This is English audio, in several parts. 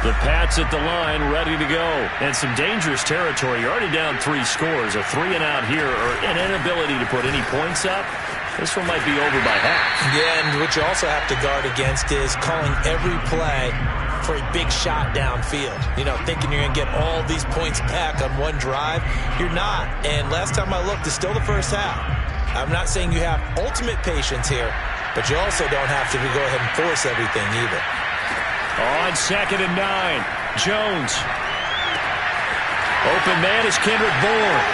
The Pats at the line, ready to go. And some dangerous territory. You're already down 3 scores. A 3-and-out here, or an inability to put any points up. This one might be over by half. Yeah, and what you also have to guard against is calling every play for a big shot downfield. You know, thinking you're going to get all these points back on one drive. You're not. And last time I looked, it's still the first half. I'm not saying you have ultimate patience here, but you also don't have to go ahead and force everything either. On 2nd and 9, Jones. Open man is Kendrick Bourne.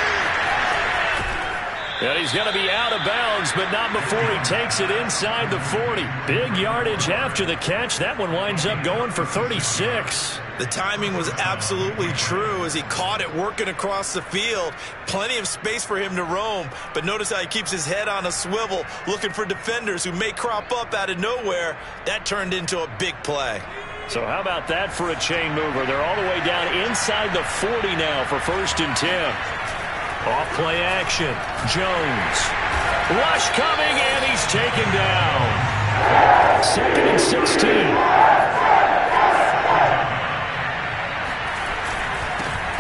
And he's going to be out of bounds, but not before he takes it inside the 40. Big yardage after the catch. That one winds up going for 36. The timing was absolutely true as he caught it working across the field. Plenty of space for him to roam, but notice how he keeps his head on a swivel looking for defenders who may crop up out of nowhere. That turned into a big play. So how about that for a chain mover? They're all the way down inside the 40 now for 1st and 10. Off play action. Jones. Rush coming, and he's taken down. 2nd and 16.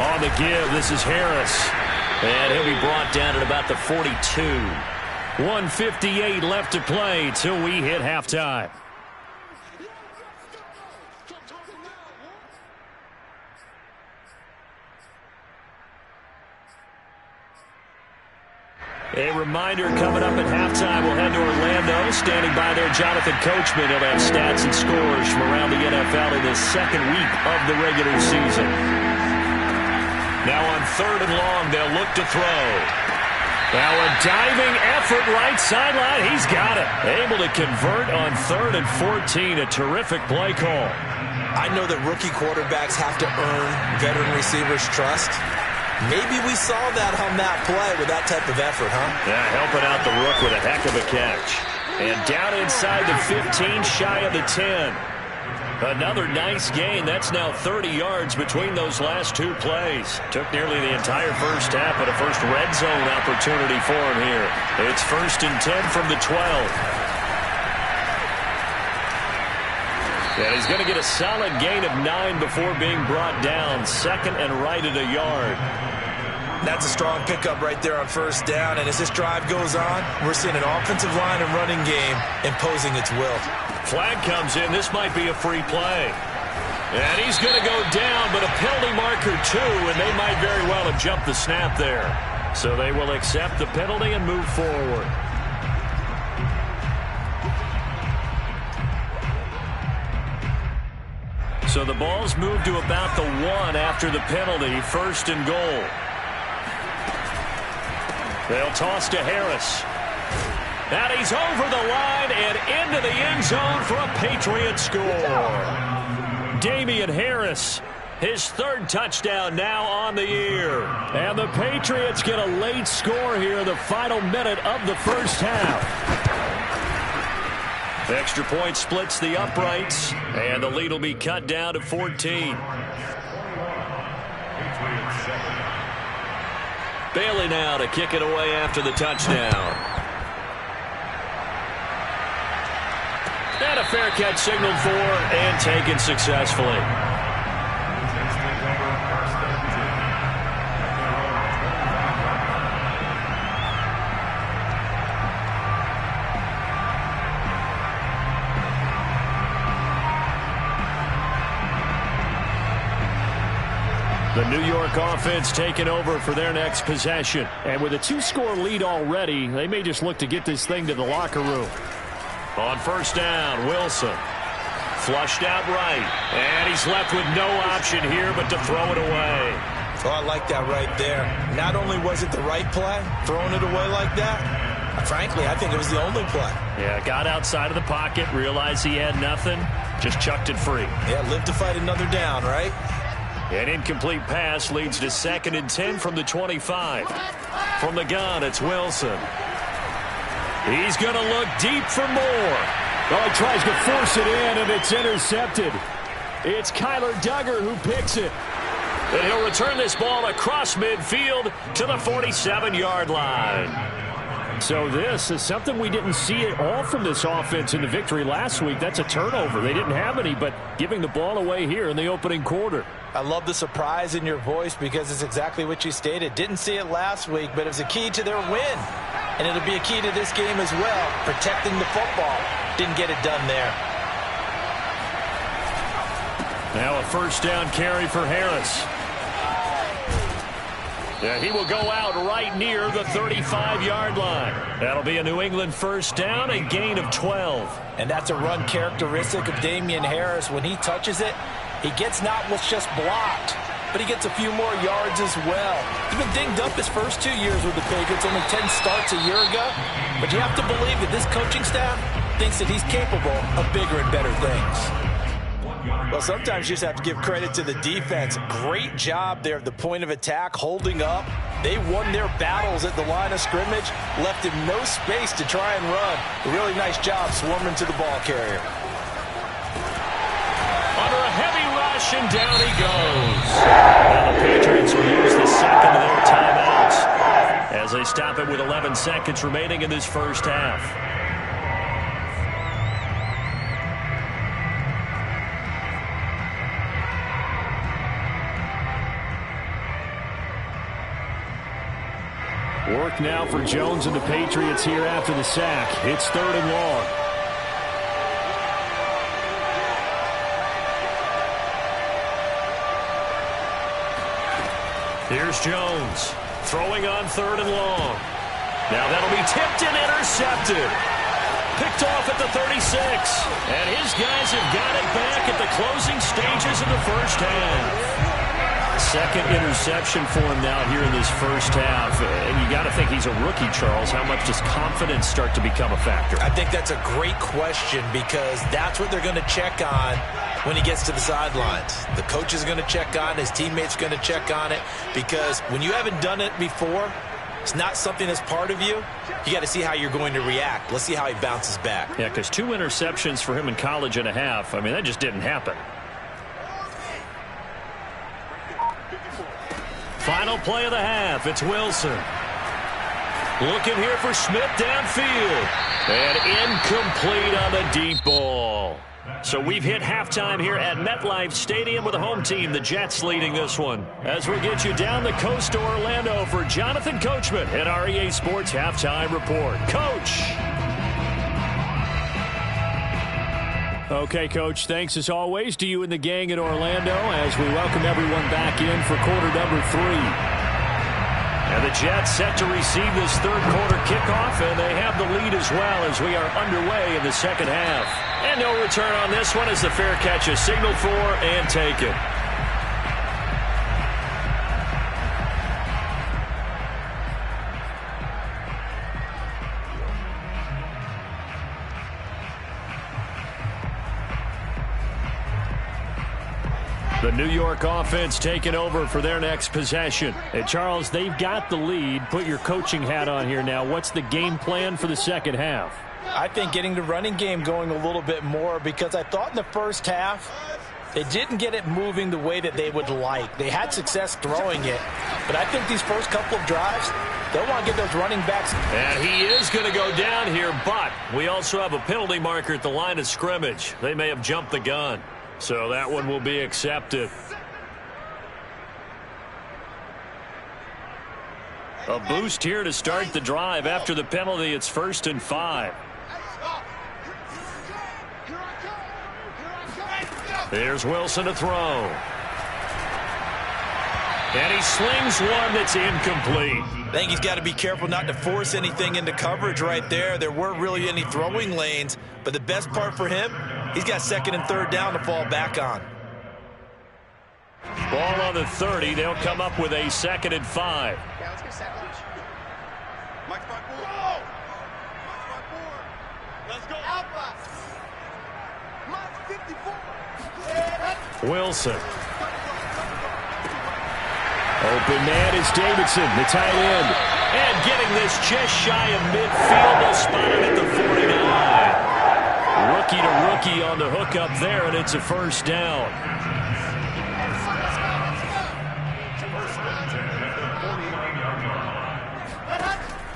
On the give, this is Harris. And he'll be brought down at about the 42. 1:58 left to play till we hit halftime. A reminder, coming up at halftime, we'll head to Orlando. Standing by there, Jonathan Coachman. He'll have stats and scores from around the NFL in the 2nd week of the regular season. Now on 3rd and long, they'll look to throw. Now a diving effort right sideline. He's got it. Able to convert on 3rd and 14. A terrific play call. I know that rookie quarterbacks have to earn veteran receivers' trust. Maybe we saw that on that play with that type of effort, huh? Yeah, helping out the rook with a heck of a catch. And down inside the 15, shy of the 10. Another nice gain. That's now 30 yards between those last 2 plays. Took nearly the entire first half, but a first red zone opportunity for him here. It's 1st and 10 from the 12. And he's going to get a solid gain of 9 before being brought down. 2nd and right at a yard. That's a strong pickup right there on 1st down. And as this drive goes on, we're seeing an offensive line and running game imposing its will. Flag comes in. This might be a free play. And he's going to go down, but a penalty marker too, and they might very well have jumped the snap there. So they will accept the penalty and move forward. So the ball's moved to about the 1 after the penalty. 1st and goal. They'll toss to Harris. And he's over the line and into the end zone for a Patriot score. Damian Harris, his 3rd touchdown now on the year. And the Patriots get a late score here in the final minute of the first half. Extra point splits the uprights, and the lead will be cut down to 14. Bailey now to kick it away after the touchdown. And a fair catch signaled for and taken successfully. The New York offense taking over for their next possession. And with a 2-score lead already, they may just look to get this thing to the locker room. On 1st down, Wilson. Flushed out right. And he's left with no option here but to throw it away. Oh, I like that right there. Not only was it the right play, throwing it away like that, frankly, I think it was the only play. Yeah, got outside of the pocket, realized he had nothing, just chucked it free. Yeah, live to fight another down, right? An incomplete pass leads to 2nd and 10 from the 25. From the gun, it's Wilson. He's going to look deep for more. Oh, he tries to force it in, and it's intercepted. It's Kyler Duggar who picks it. And he'll return this ball across midfield to the 47-yard line. So this is something we didn't see at all from this offense in the victory last week. That's a turnover. They didn't have any, but giving the ball away here in the opening quarter. I love the surprise in your voice because it's exactly what you stated. Didn't see it last week, but it was a key to their win. And it'll be a key to this game as well, protecting the football. Didn't get it done there. Now a first down carry for Harris. Yeah, he will go out right near the 35-yard line. That'll be a New England first down, a gain of 12. And that's a run characteristic of Damian Harris. When he touches it, he gets not what's just blocked, but he gets a few more yards as well. He's been dinged up his first 2 years with the Patriots, only 10 starts a year ago. But you have to believe that this coaching staff thinks that he's capable of bigger and better things. Well, sometimes you just have to give credit to the defense. Great job there at the point of attack, holding up. They won their battles at the line of scrimmage, left him no space to try and run. A really nice job swarming to the ball carrier. Under a heavy rush, and down he goes. Now the Patriots will use the second of their timeouts as they stop it with 11 seconds remaining in this first half. Work now for Jones and the Patriots here after the sack. It's 3rd and long. Here's Jones throwing on 3rd and long. Now that'll be tipped and intercepted. Picked off at the 36. And his guys have got it back at the closing stages of the first half. Second interception for him now here in this first half. And you got to think he's a rookie, Charles. How much does confidence start to become a factor? I think that's a great question because that's what they're going to check on when he gets to the sidelines. The coach is going to check on it. His teammates are going to check on it because when you haven't done it before, it's not something that's part of you. You got to see how you're going to react. Let's see how he bounces back. Yeah, because 2 interceptions for him in college and a half. I mean, that just didn't happen. Final play of the half. It's Wilson. Looking here for Smith downfield. And incomplete on the deep ball. So we've hit halftime here at MetLife Stadium with the home team, the Jets, leading this one. As we get you down the coast to Orlando for Jonathan Coachman at REA Sports Halftime Report. Coach. Okay, Coach, thanks as always to you and the gang in Orlando as we welcome everyone back in for quarter number 3. And the Jets set to receive this third quarter kickoff, and they have the lead as well as we are underway in the second half. And no return on this one as the fair catch is signaled for and taken. The New York offense taking over for their next possession. And Charles, they've got the lead. Put your coaching hat on here now. What's the game plan for the second half? I think getting the running game going a little bit more because I thought in the first half they didn't get it moving the way that they would like. They had success throwing it, but I think these first couple of drives, they'll want to get those running backs. And he is going to go down here, but we also have a penalty marker at the line of scrimmage. They may have jumped the gun. So that one will be accepted. A boost here to start the drive. After the penalty, it's 1st and 5. There's Wilson to throw. And he slings one that's incomplete. I think he's got to be careful not to force anything into coverage right there. There weren't really any throwing lanes, but the best part for him, he's got 2nd and 3rd down to fall back on. Ball on the 30. They'll come up with a 2nd and 5. Wilson. Open man is Davidson, the tight end. And getting this just shy of midfield. They'll spot it at the 49. Rookie to rookie on the hook up there, and it's a first down.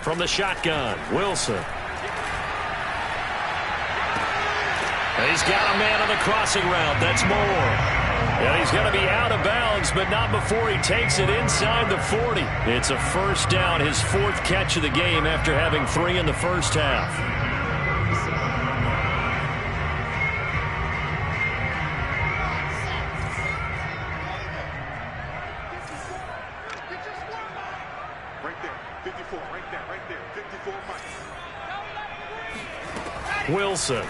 From the shotgun, Wilson. And he's got a man on the crossing route. That's Moore. And he's going to be out of bounds, but not before he takes it inside the 40. It's a first down, his 4th catch of the game after having 3 in the first half. Right there, 54, right there, 54 Mike. Wilson.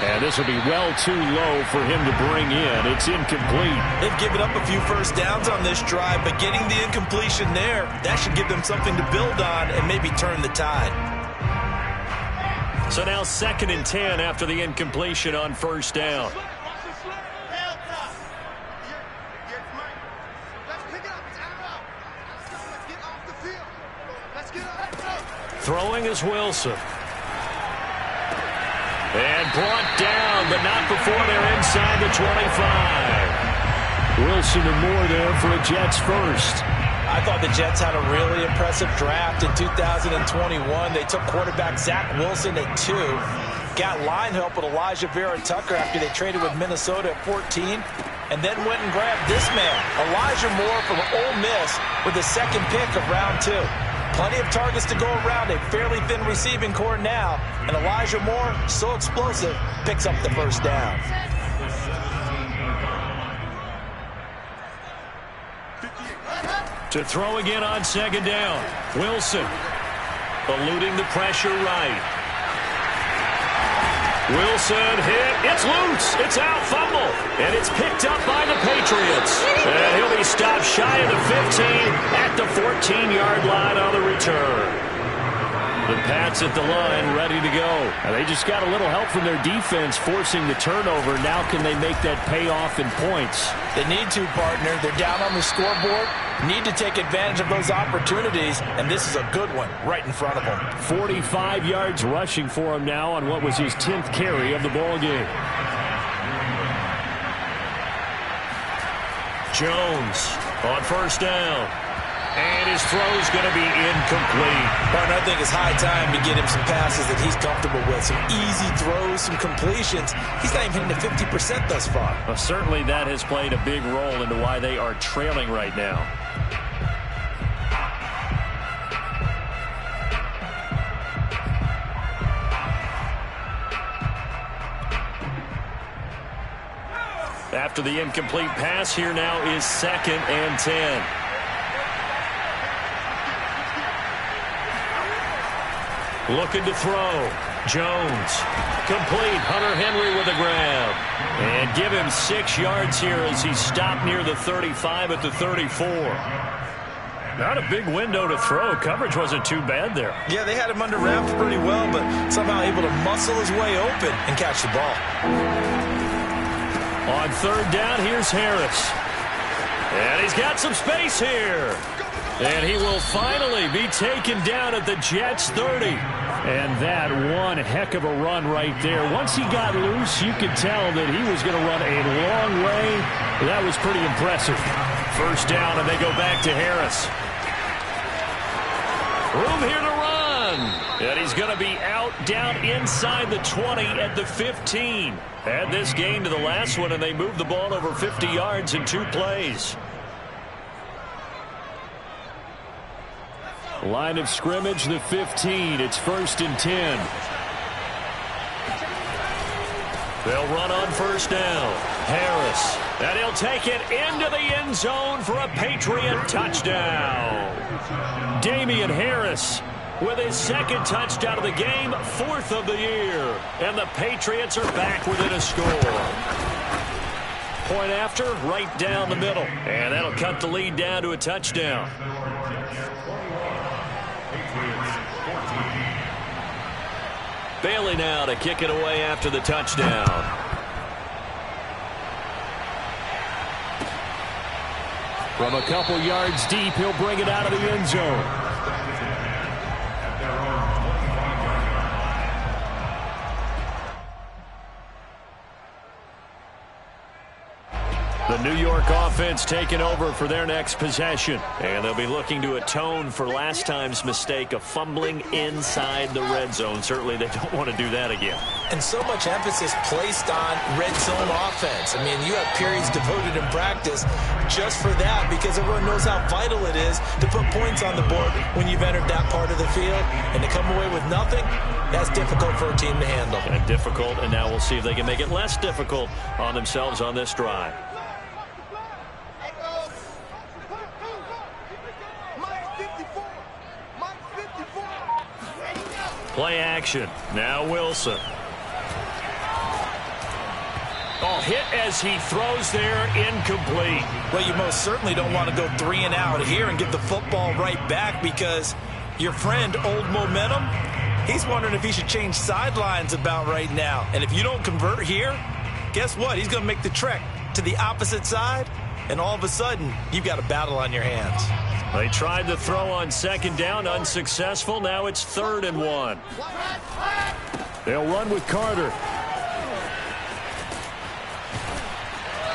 And this will be well too low for him to bring in. It's incomplete. They've given up a few first downs on this drive, but getting the incompletion there, that should give them something to build on and maybe turn the tide. So now 2nd and 10 after the incompletion on first down. Throwing is Wilson. And brought down, but not before they're inside the 25. Wilson and Moore there for a Jets first. I thought the Jets had a really impressive draft in 2021. They took quarterback Zach Wilson at 2. Got line help with Elijah Vera Tucker after they traded with Minnesota at 14. And then went and grabbed this man, Elijah Moore from Ole Miss, with the 2nd pick of round 2. Plenty of targets to go around, a fairly thin receiving core now. And Elijah Moore, so explosive, picks up the first down. To throw again on 2nd down. Wilson eluding the pressure right. Wilson hit. It's loose. It's out. Fumble. And it's picked up by the Patriots. And he'll be stopped shy of the 15 at the 14-yard line on the return. The Pats at the line ready to go. And they just got a little help from their defense forcing the turnover. Now can they make that pay off in points? They need to, partner. They're down on the scoreboard. Need to take advantage of those opportunities, and this is a good one right in front of them. 45 yards rushing for him now on what was his 10th carry of the ball game. Jones on first down. And his throw's going to be incomplete. Partner, I think it's high time to get him some passes that he's comfortable with. Some easy throws, some completions. He's not even hitting the 50% thus far. Well, certainly that has played a big role into why they are trailing right now. After the incomplete pass, here now is 2nd and 10. Looking to throw. Jones. Complete. Hunter Henry with a grab. And give him 6 yards here as he stopped near the 35 at the 34. Not a big window to throw. Coverage wasn't too bad there. Yeah, they had him under wraps pretty well, but somehow able to muscle his way open and catch the ball. On 3rd down, here's Harris. And he's got some space here. And he will finally be taken down at the Jets' 30. And that one heck of a run right there. Once he got loose, you could tell that he was going to run a long way. That was pretty impressive. First down, and they go back to Harris. Room here to run. And he's going to be out down inside the 20 at the 15. Add this game to the last one, and they moved the ball over 50 yards in 2 plays. Line of scrimmage, the 15. It's 1st and 10. They'll run on first down. Harris. And he'll take it into the end zone for a Patriot touchdown. Damian Harris with his 2nd touchdown of the game, 4th of the year. And the Patriots are back within a score. Point after, right down the middle. And that'll cut the lead down to a touchdown. Bailey now to kick it away after the touchdown. From a couple yards deep, he'll bring it out of the end zone. The New York offense taking over for their next possession. And they'll be looking to atone for last time's mistake of fumbling inside the red zone. Certainly they don't want to do that again. And so much emphasis placed on red zone offense. I mean, you have periods devoted in practice just for that because everyone knows how vital it is to put points on the board when you've entered that part of the field. And to come away with nothing, that's difficult for a team to handle. And difficult, and now we'll see if they can make it less difficult on themselves on this drive. Play action. Now Wilson. Oh, hit as he throws there, incomplete. Well, you most certainly don't want to go 3 and out here and get the football right back because your friend, Old Momentum, he's wondering if he should change sidelines about right now. And if you don't convert here, guess what? He's going to make the trek to the opposite side, and all of a sudden, you've got a battle on your hands. They tried to throw on second down, unsuccessful. Now it's 3rd and 1. They'll run with Carter.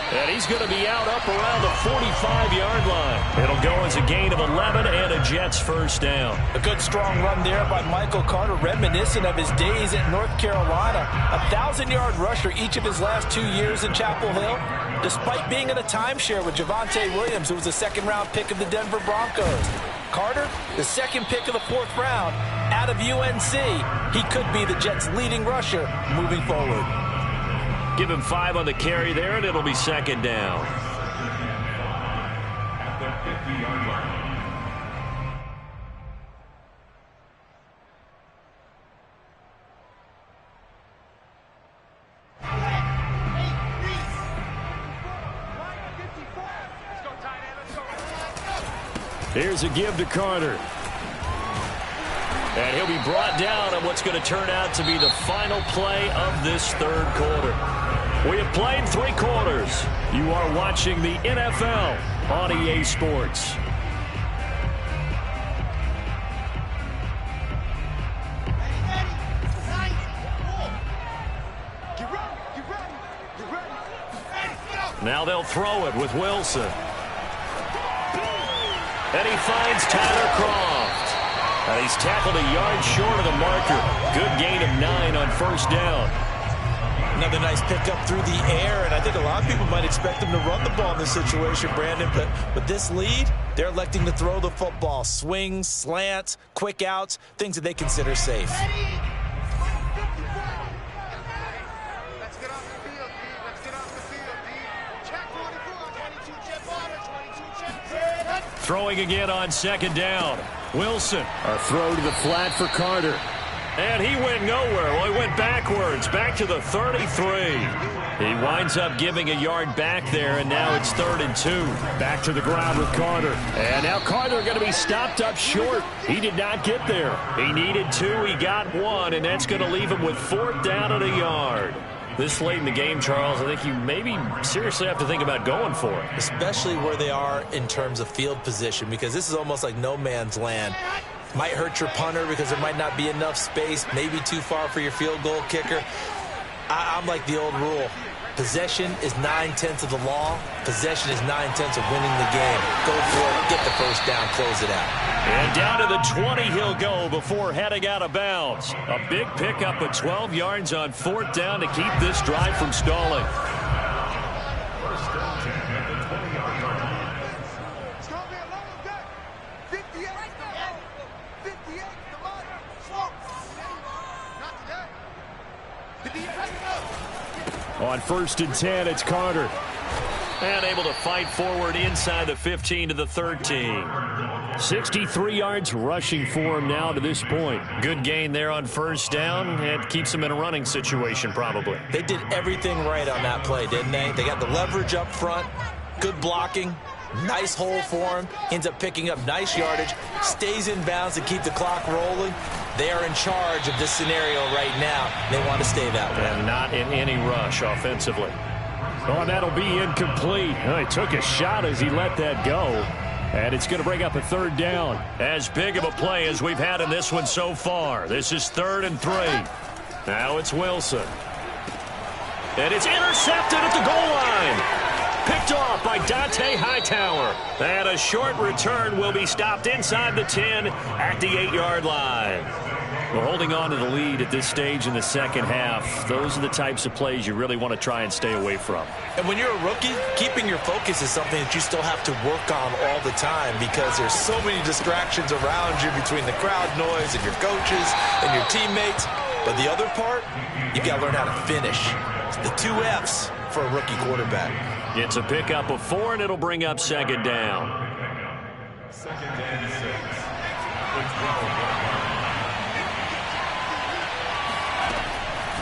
And he's going to be out up around the 45-yard line. It'll go as a gain of 11 and a Jets first down. A good strong run there by Michael Carter, reminiscent of his days at North Carolina. A 1,000-yard rusher each of his last 2 years in Chapel Hill. Despite being in a timeshare with Javonte Williams, who was a second-round pick of the Denver Broncos. Carter, the second pick of the 4th round, out of UNC. He could be the Jets' leading rusher moving forward. Give him 5 on the carry there, and it'll be 2nd down. At the 50-yard line. Here's a give to Carter. And he'll be brought down on what's going to turn out to be the final play of this 3rd quarter. We have played 3 quarters. You are watching the NFL on EA Sports. Now they'll throw it with Wilson. And he finds Tyler Croft. And he's tackled a yard short of the marker. Good gain of 9 on first down. Another nice pickup through the air, and I think a lot of people might expect him to run the ball in this situation, Brandon, but with this lead, they're electing to throw the football. Swings, slants, quick outs, things that they consider safe. Throwing again on second down. Wilson. A throw to the flat for Carter. And he went nowhere. Well, he went backwards, back to the 33. He winds up giving a yard back there, and now it's 3rd and 2. Back to the ground with Carter. And now Carter going to be stopped up short. He did not get there. He needed 2. He got 1, and that's going to leave him with 4th down and a yard. This late in the game, Charles, I think you maybe seriously have to think about going for it. Especially where they are in terms of field position, because this is almost like no man's land. Might hurt your punter because there might not be enough space, maybe too far for your field goal kicker. I'm like the old rule. Possession is 9/10 of the law. Possession is 9/10 of winning the game. Go for it, get the first down, close it out. And down to the 20 he'll go before heading out of bounds. A big pickup of 12 yards on 4th down to keep this drive from stalling. On 1st and 10, it's Carter. And able to fight forward inside the 15 to the 13. 63 yards rushing for him now to this point. Good gain there on first down, and keeps him in a running situation probably. They did everything right on that play, didn't they? They got the leverage up front, good blocking, nice hole for him, ends up picking up nice yardage, stays in bounds to keep the clock rolling. They are in charge of this scenario right now. They want to stay that way. And not in any rush offensively. Oh, and that'll be incomplete. Oh, he took a shot as he let that go. And it's going to bring up a 3rd down. As big of a play as we've had in this one so far. This is 3rd and 3. Now it's Wilson. And it's intercepted at the goal line. Picked off by Dante Hightower. And a short return will be stopped inside the 10 at the 8-yard line. We're holding on to the lead at this stage in the second half. Those are the types of plays you really want to try and stay away from. And when you're a rookie, keeping your focus is something that you still have to work on all the time because there's so many distractions around you between the crowd noise and your coaches and your teammates. But the other part, you got to learn how to finish. It's the 2 F's for a rookie quarterback. It's a pickup of 4, and it'll bring up second down. Second and 6.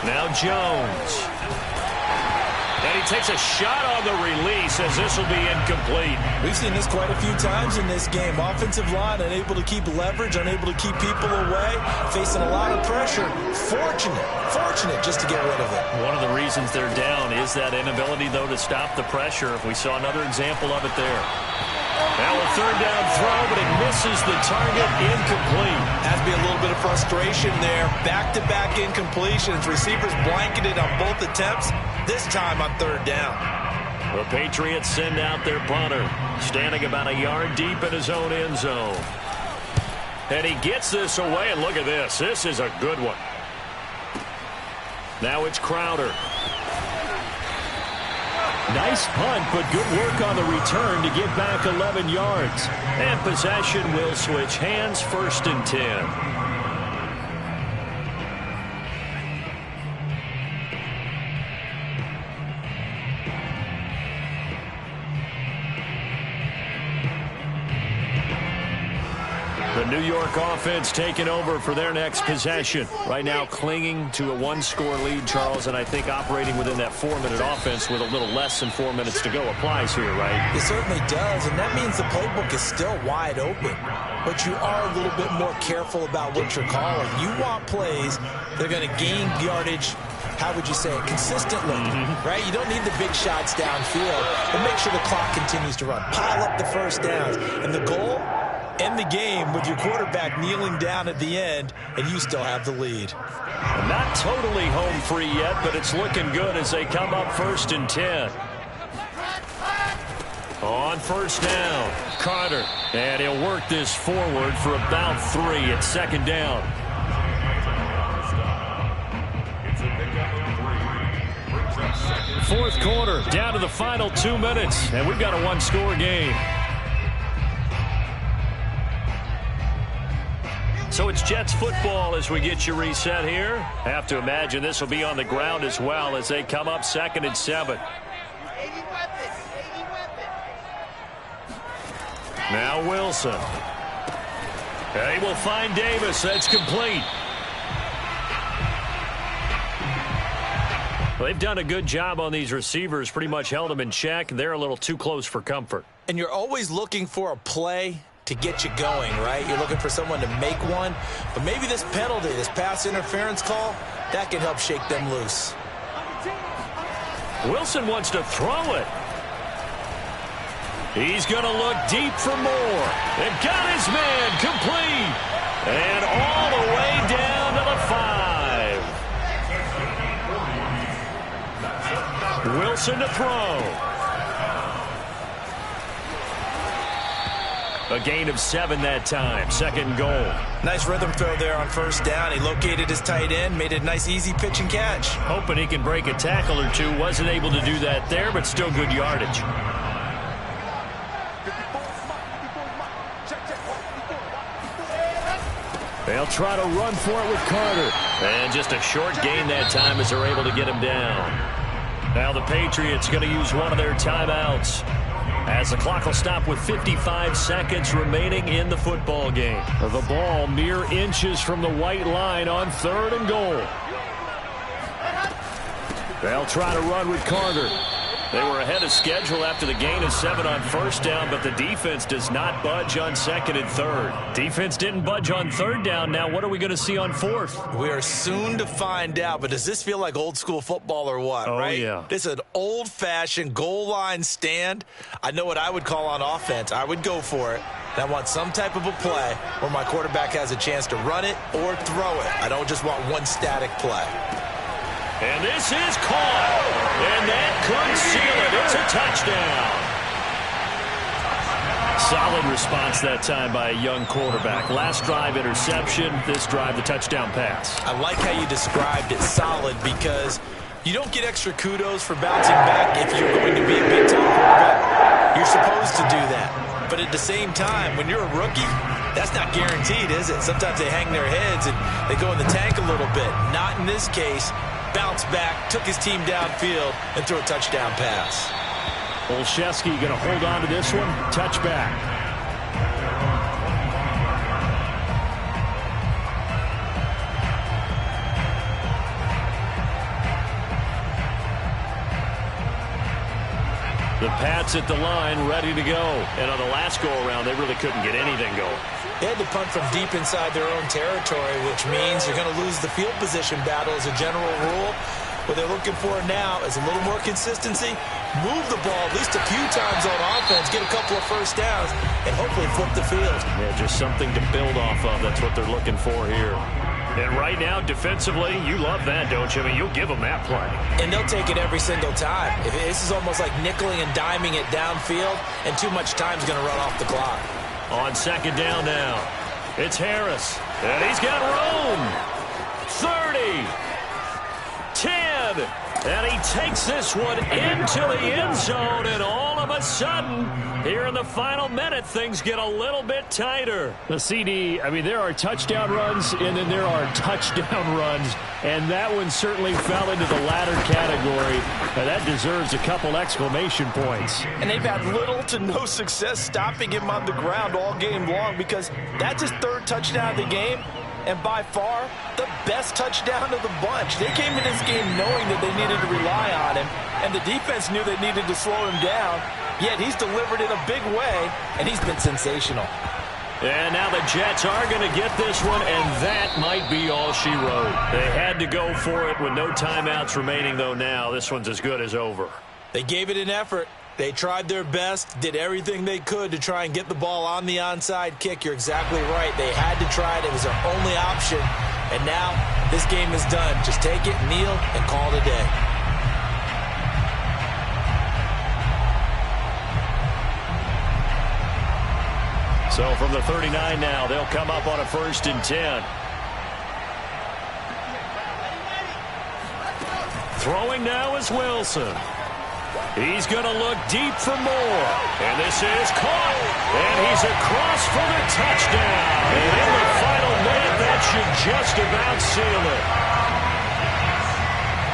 Now Jones. And he takes a shot on the release as this will be incomplete. We've seen this quite a few times in this game. Offensive line unable to keep leverage, unable to keep people away, facing a lot of pressure. Fortunate just to get rid of it. One of the reasons they're down is that inability, though, to stop the pressure. We saw another example of it there. Now a third down throw, but it misses the target, incomplete. Has to be a little bit of frustration there. Back-to-back incompletions. Receivers blanketed on both attempts, this time on third down. The Patriots send out their punter, standing about a yard deep in his own end zone. And he gets this away, and look at this. This is a good one. Now it's Crowder. Nice punt, but good work on the return to get back 11 yards. And possession will switch hands, 1st and 10. The New York offense taking over for their next possession. Right now clinging to a 1-score lead, Charles, and I think operating within that 4-minute offense with a little less than 4 minutes to go applies here, right? It certainly does, and that means the playbook is still wide open. But you are a little bit more careful about what you're calling. You want plays that are going to gain yardage, how would you say it, consistently, right? You don't need the big shots downfield, but make sure the clock continues to run. Pile up the first downs. And the goal? End the game with your quarterback kneeling down at the end, and you still have the lead. Not totally home free yet, but it's looking good as they come up 1st and 10. On 1st down, Carter. And he'll work this forward for about 3 at 2nd down. Fourth quarter, down to the final 2 minutes, and we've got a 1-score game. So it's Jets football as we get you reset here. Have to imagine this will be on the ground as well as they come up 2nd and 7. Now Wilson. They will find Davis. That's complete. Well, they've done a good job on these receivers. Pretty much held them in check. They're a little too close for comfort. And you're always looking for a play to get you going, right? You're looking for someone to make one. But maybe this penalty, this pass interference call, that can help shake them loose. Wilson wants to throw it. He's going to look deep for more. And got his man complete. And all the way down to the 5. Wilson to throw. A gain of 7 that time. 2nd goal. Nice rhythm throw there on 1st down. He located his tight end, made it a nice easy pitch and catch. Hoping he can break a tackle or two. Wasn't able to do that there, but still good yardage. They'll try to run for it with Carter. And just a short gain that time as they're able to get him down. Now the Patriots going to use one of their timeouts, as the clock will stop with 55 seconds remaining in the football game. The ball mere inches from the white line on 3rd and goal. They'll try to run with Carter. They were ahead of schedule after the gain of 7 on 1st down, but the defense does not budge on 2nd and 3rd. Defense didn't budge on 3rd down. Now what are we going to see on 4th? We are soon to find out, but does this feel like old school football or what, right? Yeah. This is an old-fashioned goal line stand. I know what I would call on offense. I would go for it. And I want some type of a play where my quarterback has a chance to run it or throw it. I don't just want one static play. And this is caught. And that could seal it. It's a touchdown. Solid response that time by a young quarterback. Last drive, interception. This drive, the touchdown pass. I like how you described it, solid, because you don't get extra kudos for bouncing back if you're going to be a big-time quarterback. You're supposed to do that. But at the same time, when you're a rookie, that's not guaranteed, is it? Sometimes they hang their heads and they go in the tank a little bit. Not in this case. Bounced back, took his team downfield, and threw a touchdown pass. Olszewski going to hold on to this one. Touchback. The Pats at the line, ready to go. And on the last go-around, they really couldn't get anything going. They had to punt from deep inside their own territory, which means you're going to lose the field position battle as a general rule. What they're looking for now is a little more consistency, move the ball at least a few times on offense, get a couple of first downs, and hopefully flip the field. Yeah, just something to build off of. That's what they're looking for here. And right now, defensively, you love that, don't you? I mean, you'll give them that play. And they'll take it every single time. This is almost like nickeling and diming it downfield, and too much time's going to run off the clock. On second down now, it's Harris. And he's got room. 30. 10, and he takes this one into the end zone, and all of a sudden, here in the final minute, things get a little bit tighter. The CD, I mean, there are touchdown runs, and then there are touchdown runs, and that one certainly fell into the latter category. Now, that deserves a couple exclamation points. And they've had little to no success stopping him on the ground all game long, because that's his third touchdown of the game. And by far, the best touchdown of the bunch. They came into this game knowing that they needed to rely on him, and the defense knew they needed to slow him down, yet he's delivered in a big way, and he's been sensational. And now the Jets are going to get this one, and that might be all she wrote. They had to go for it with no timeouts remaining, though now this one's as good as over. They gave it an effort. They tried their best, did everything they could to try and get the ball on the onside kick. You're exactly right. They had to try it. It was their only option. And now this game is done. Just take it, kneel, and call it a day. So from the 39 now, they'll come up on a 1st and 10. Throwing now is Wilson. He's going to look deep for more. And this is caught. And he's across for the touchdown. And in the final minute, that should just about seal it.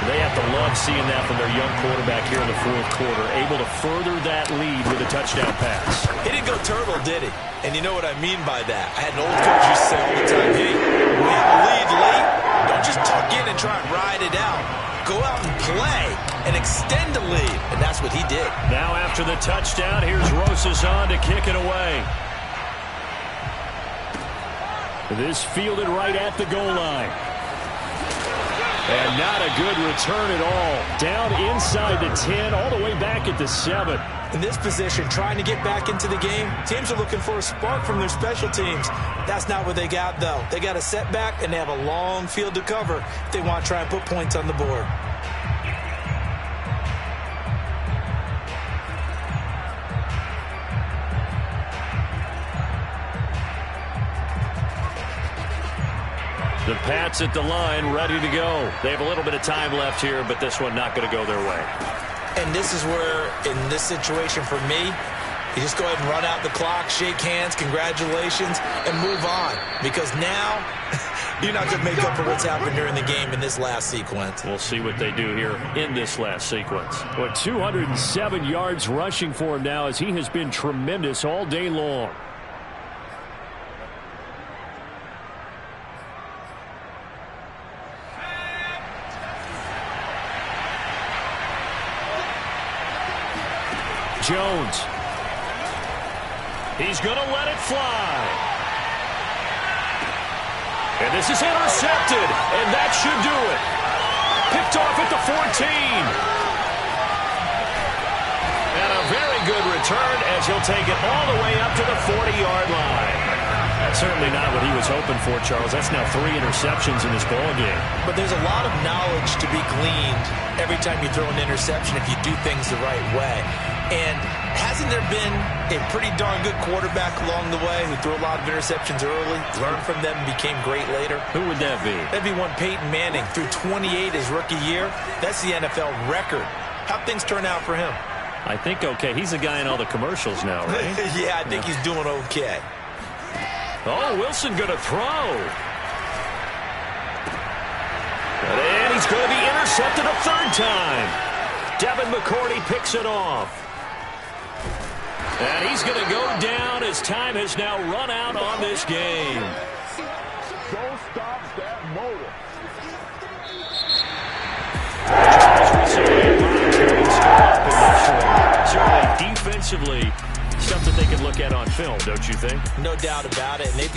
They have to love seeing that from their young quarterback here in the fourth quarter, able to further that lead with a touchdown pass. He didn't go turtle, did he? And you know what I mean by that. I had an old coach used to say all the time, hey, when we have a lead late, don't just tuck in and try and ride it out. Go out and play and extend the lead. And that's what he did. Now after the touchdown, here's Rosas on to kick it away. This fielded right at the goal line. And not a good return at all. Down inside the 10, all the way back at the 7. In this position, trying to get back into the game, teams are looking for a spark from their special teams. That's not what they got, though. They got a setback, and they have a long field to cover if they want to try and put points on the board. The Pats at the line, ready to go. They have a little bit of time left here, but this one not going to go their way. And this is where, in this situation for me, you just go ahead and run out the clock, shake hands, congratulations, and move on. Because now, you're not going to make up for what's happened during the game in this last sequence. We'll see what they do here in this last sequence. Well, 207 yards rushing for him now as he has been tremendous all day long. Jones. He's going to let it fly. And this is intercepted, and that should do it. Picked off at the 14. And a very good return as he'll take it all the way up to the 40-yard line. That's certainly not what he was hoping for, Charles. That's now 3 interceptions in this ball game. But there's a lot of knowledge to be gleaned every time you throw an interception if you do things the right way. And hasn't there been a pretty darn good quarterback along the way who threw a lot of interceptions early, learned from them, and became great later? Who would that be? That'd be one Peyton Manning. Threw 28 his rookie year. That's the NFL record. How'd things turn out for him? I think okay. He's the guy in all the commercials now, right? Yeah, I think he's doing okay. Oh, Wilson going to throw. And he's going to be intercepted a third time. Devin McCourty picks it off. And he's going to go down as time has now run out on this game. So stops that motor. Certainly defensively, stuff that they can look at on film, don't you think? No doubt about it. And they've